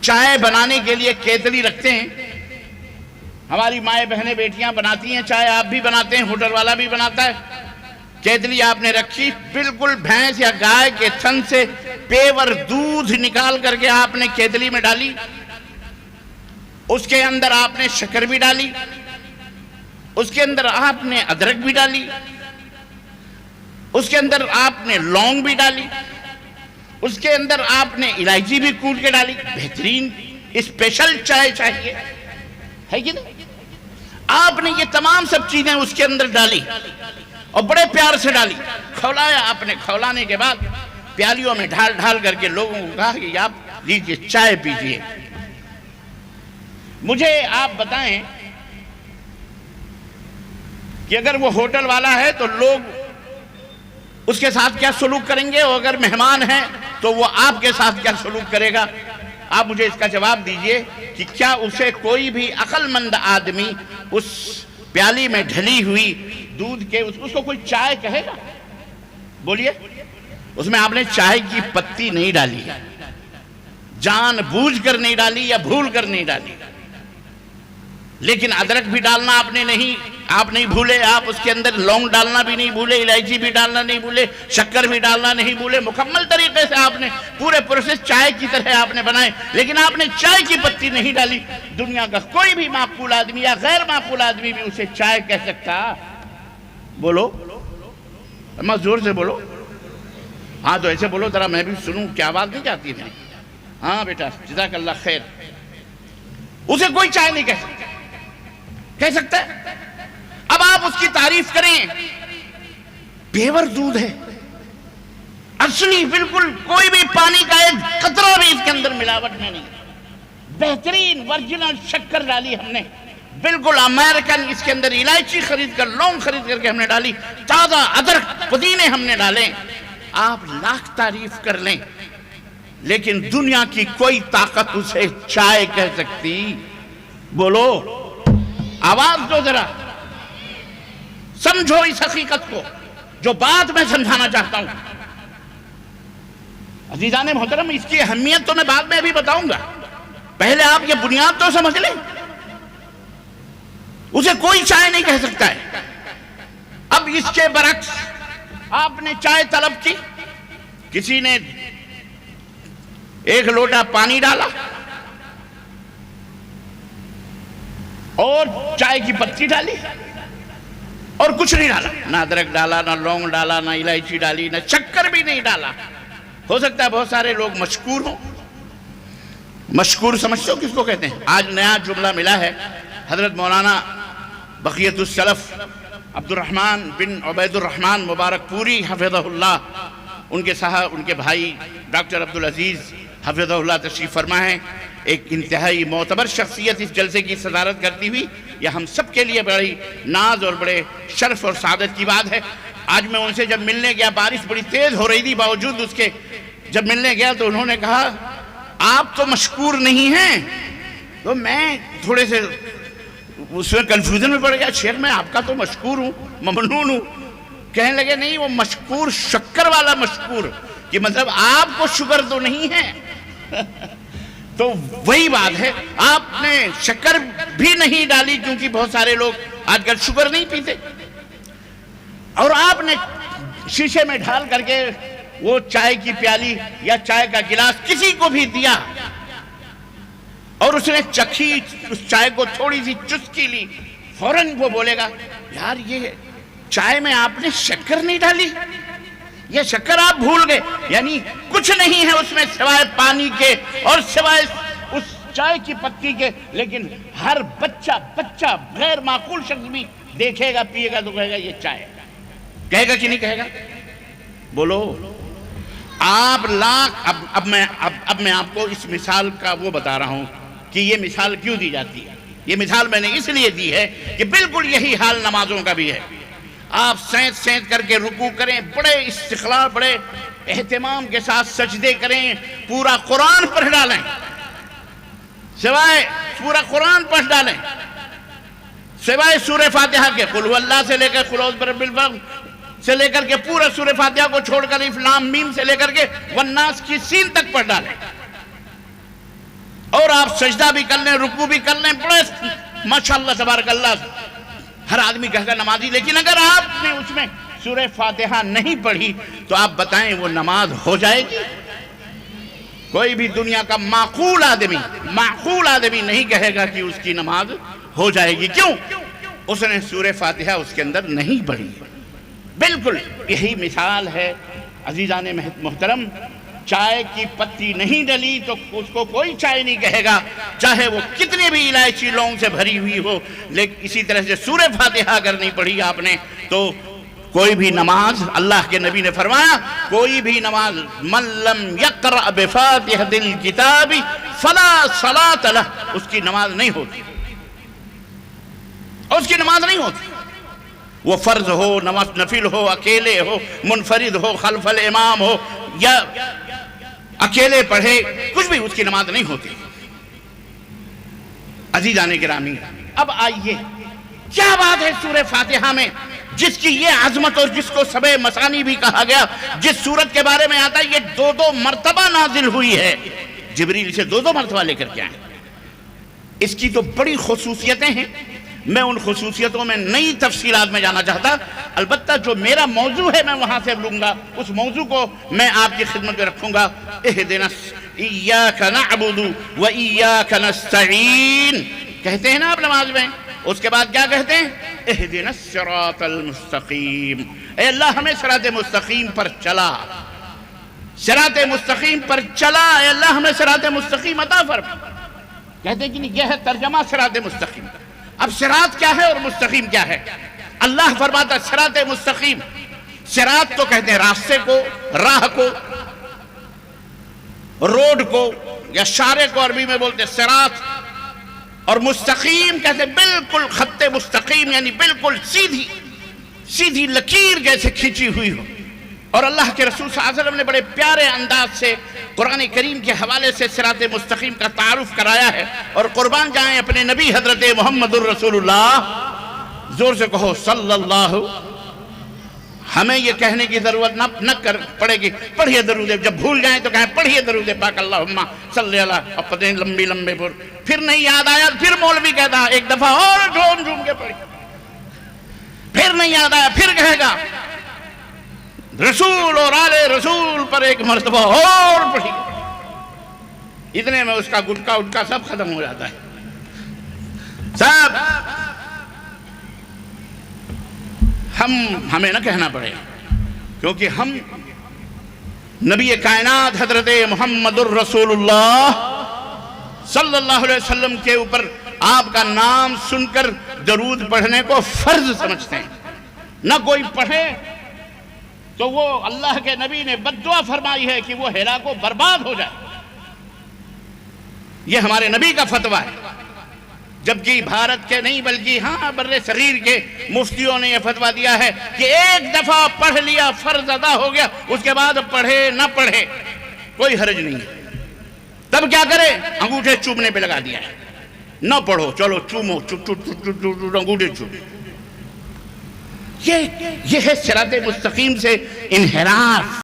چائے بنانے کے لیے کیتلی رکھتے ہیں. ہماری مائیں بہنیں بیٹیاں بناتی ہیں چائے، آپ بھی بناتے ہیں، ہوٹل والا بھی بناتا ہے. کیتلی آپ نے رکھی، بالکل بھینس یا گائے کے تھن سے پیور دودھ نکال کر کے آپ نے کیتلی میں ڈالی. اس کے اندر آپ نے شکر بھی ڈالی، اس کے اندر آپ نے ادرک بھی ڈالی، اس کے اندر آپ نے لونگ بھی ڈالی، اس کے اندر آپ نے الائچی بھی کوٹ کے ڈالی. بہترین اسپیشل چائے چاہیے ہے کہ نہیں؟ آپ نے یہ تمام سب چیزیں اس کے اندر ڈالی اور بڑے پیار سے ڈالی. کھولایا آپ نے، کھولانے کے بعد پیالیوں میں ڈھال ڈھال کر کے لوگوں کو کہا کہ آپ لیجئے چائے پیجئے. مجھے آپ بتائیں کہ اگر وہ ہوٹل والا ہے تو لوگ اس کے ساتھ کیا سلوک کریں گے، اور اگر مہمان ہیں تو وہ آپ کے ساتھ کیا سلوک کرے گا؟ آپ مجھے اس کا جواب دیجئے کہ کیا اسے کوئی بھی عقل مند آدمی اس پیالی میں ڈھلی ہوئی دودھ کے اس کو کوئی چائے کہے گا؟ بولیے. اس میں آپ نے چائے کی پتی نہیں ڈالی، جان بوجھ کر نہیں ڈالی یا بھول کر نہیں ڈالی. لیکن ادرک بھی ڈالنا آپ نہیں بھولے، آپ اس کے اندر لونگ ڈالنا بھی نہیں بھولے، الائچی بھی ڈالنا نہیں بھولے، شکر بھی ڈالنا نہیں بھولے. مکمل طریقے سے آپ نے پورے پروسیس چائے کی طرح آپ نے بنائے، لیکن آپ نے چائے کی پتی نہیں ڈالی. دنیا کا کوئی بھی معقول آدمی یا غیر معقول آدمی بھی اسے چائے کہہ سکتا؟ بولو، اما زور سے بولو. ہاں تو ایسے بولو ذرا میں بھی سنوں، کیا آواز نہیں جاتی ہے؟ ہاں بیٹا جزاک اللہ خیر. اسے کوئی چائے نہیں کہہ سکتا ہے. اب آپ اس کی تعریف کریں، پیور دودھ ہے، اصلی، بالکل کوئی بھی پانی کا ایک قطرہ بھی اس کے اندر ملاوٹ میں نہیں. بہترین ورجنل شکر ڈالی ہم نے، بالکل امریکن. اس کے اندر الائچی خرید کر، لونگ خرید کر کے ہم نے ڈالی، تازہ ادرک پودینے ہم نے ڈالے. آپ لاکھ تعریف کر لیں لیکن دنیا کی کوئی طاقت اسے چائے کہہ سکتی؟ بولو، آواز دو ذرا، سمجھو اس حقیقت کو جو بات میں سمجھانا چاہتا ہوں. عزیزان محترم، اس کی اہمیت تو میں بعد میں بھی بتاؤں گا، پہلے آپ یہ بنیاد تو سمجھ لیں. اسے کوئی چائے نہیں کہہ سکتا ہے. اب اس کے برعکس آپ نے چائے طلب کی، کسی نے ایک لوٹا پانی ڈالا اور چائے کی پتی ڈالی اور کچھ نہیں ڈالا، نہ ادرک ڈالا، نہ لونگ ڈالا، نہ الائچی ڈالی، نہ شکر بھی نہیں ڈالا. ہو سکتا ہے بہت سارے لوگ مشکور ہوں. مشکور سمجھتے ہو کس کو کہتے ہیں؟ آج نیا جملہ ملا ہے، حضرت مولانا بقیت السلف عبد الرحمن بن عبید الرحمن مبارک پوری حفظہ اللہ، ان کے بھائی ڈاکٹر عبدالعزیز حفظہ اللہ تشریف فرما ہے. ایک انتہائی معتبر شخصیت اس جلسے کی صدارت کرتی ہوئی، یہ ہم سب کے لیے بڑی ناز اور بڑے شرف اور سعادت کی بات ہے. آج میں ان سے جب ملنے گیا، بارش بڑی تیز ہو رہی تھی، باوجود اس کے جب ملنے گیا تو انہوں نے کہا آپ تو مشکور نہیں ہیں. تو میں تھوڑے سے اس میں کنفیوژن میں پڑ گیا، شیخ میں آپ کا تو مشکور ہوں، ممنون ہوں. کہنے لگے نہیں، وہ مشکور شکر والا مشکور، کہ مطلب آپ کو شکر تو نہیں ہے. تو وہی بات ہے، آپ نے شکر بھی نہیں ڈالی کیونکہ بہت سارے لوگ آج کل شکر نہیں پیتے، اور آپ نے شیشے میں ڈھال کر کے وہ چائے کی پیالی یا چائے کا گلاس کسی کو بھی دیا اور اس نے چکھی، اس چائے کو تھوڑی سی چسکی لی، فوراً وہ بولے گا یار یہ چائے میں آپ نے شکر نہیں ڈالی، یہ شکر آپ بھول گئے. یعنی کچھ نہیں ہے اس میں سوائے پانی کے اور سوائے اس چائے کی پتی کے. لیکن ہر بچہ غیر معقول شخص بھی دیکھے گا، پیے گا تو کہے گا یہ چائے. کہے گا کہ نہیں کہے گا؟ بولو. آپ لاکھ اب میں آپ کو اس مثال کا وہ بتا رہا ہوں کہ یہ مثال کیوں دی جاتی ہے. یہ مثال میں نے اس لیے دی ہے کہ بالکل یہی حال نمازوں کا بھی ہے. آپ سینت کر کے رکوع کریں، بڑے استقلال، بڑے اہتمام کے ساتھ سجدے کریں، پورا قرآن پڑھ ڈالیں، سوائے پورا قرآن پڑھ ڈالیں سوائے سورہ فاتحہ کے، قل هو اللہ سے لے کر قل اعوذ برب الفلق سے لے کر کے پورا سورہ فاتحہ کو چھوڑ کر الف لام میم سے لے کر کے والناس کی سین تک پڑھ ڈالیں. اور آپ سجدہ بھی کر لیں، رکوع بھی کر لیں، بڑے ماشاءاللہ تبارک اللہ ہر آدمی کہے گا نمازی، لیکن اگر آپ نے اس میں سورہ فاتحہ نہیں پڑھی تو آپ بتائیں وہ نماز ہو جائے گی؟ کوئی بھی دنیا کا معقول آدمی نہیں کہے گا کہ اس کی نماز ہو جائے گی۔ کیوں؟ اس نے سورہ فاتحہ اس کے اندر نہیں پڑھی۔ بالکل یہی مثال ہے عزیزان محترم، چائے کی پتی نہیں ڈلی تو اس کو کوئی چائے نہیں کہے گا، چاہے وہ کتنی بھی الائچی لونگ سے بھری ہوئی ہو، لیکن اسی طرح سے سورہ فاتحہ اگر نہیں پڑھی آپ نے تو کوئی بھی نماز، اللہ کے نبی نے فرمایا کوئی بھی نماز من لم یقرأ بفاتحۃ الکتاب فلا صلاۃ لہ، اس کی نماز نہیں ہوتی، اس کی نماز نہیں ہوتی، وہ فرض ہو، نفل ہو، اکیلے ہو، منفرد ہو، خلف الامام ہو یا اکیلے پڑھے، کچھ بھی اس کی نماز نہیں ہوتی۔ عزیزان گرامی، اب آئیے کیا بات ہے سورہ فاتحہ میں جس کی یہ عظمت اور جس کو سبع مثانی بھی کہا گیا، جس سورت کے بارے میں آتا ہے یہ 2 مرتبہ نازل ہوئی ہے، جبریل سے 2 مرتبہ لے کر کے آئے۔ اس کی تو بڑی خصوصیتیں ہیں، میں ان خصوصیتوں میں نئی تفصیلات میں جانا چاہتا، البتہ جو میرا موضوع ہے میں وہاں سے لوں گا، اس موضوع کو میں آپ کی خدمت میں رکھوں گا۔ اہدنا ایاک نعبد و ایاک نستعین کہتے ہیں نا آپ نماز میں، اس کے بعد کیا کہتے ہیں؟ اہدنا الصراط المستقیم، اے اللہ ہمیں صراط مستقیم پر چلا، صراط مستقیم پر چلا، اے اللہ ہمیں صراط مستقیم عطا فرما۔ کہتے ہیں کہ یہ ہے ترجمہ صراط مستقیم۔ اب صراط کیا ہے اور مستقیم کیا ہے؟ اللہ فرماتا صراط مستقیم، صراط تو کہتے ہیں راستے کو، راہ کو، روڈ کو یا شارع کو عربی میں بولتے ہیں صراط، اور مستقیم کہتے ہیں بالکل خط مستقیم، یعنی بالکل سیدھی لکیر جیسے کھینچی ہوئی ہو۔ اور اللہ کے رسول صلی اللہ علیہ وسلم نے بڑے پیارے انداز سے قرآن کریم کے حوالے سے صراط مستقیم کا تعارف کرایا ہے، اور قربان جائیں اپنے نبی حضرت محمد الرسول اللہ، زور سے کہو صلی اللہ۔ ہمیں یہ کہنے کی ضرورت نہ پڑے گی پڑھیے درود، جب بھول جائیں تو کہیں پڑھیے درود پاک اللہم صلی اللہ، اور پتہ لمبے پھر نہیں یاد آیا پھر مولوی کہتا ایک دفعہ اور جھوم کے پڑھی، پھر نہیں یاد آیا پھر کہے گا رسول اور آل رسول پر ایک مرتبہ اور پڑھی، اتنے میں اس کا گٹکا سب ختم ہو جاتا ہے۔ سب ہمیں نہ کہنا پڑے، کیونکہ ہم نبی کائنات حضرت محمد الرسول اللہ صلی اللہ علیہ وسلم کے اوپر آپ کا نام سن کر درود پڑھنے کو فرض سمجھتے ہیں۔ نہ کوئی پڑھے تو وہ اللہ کے نبی نے بد دعا فرمائی ہے کہ وہ ہلاک و برباد ہو جائے، یہ ہمارے نبی کا فتویٰ ہے، جبکہ بھارت کے نہیں بلکہ بر صغیر کے مفتیوں نے یہ فتویٰ دیا ہے کہ ایک دفعہ پڑھ لیا فرض ادا ہو گیا، اس کے بعد پڑھے نہ پڑھے کوئی حرج نہیں ہے۔ تب کیا کرے؟ انگوٹھے چومنے پہ لگا دیا ہے، نہ پڑھو چلو چومو، انگوٹھے چوم۔ یہ ہے صراط مستقیم سے انحراف۔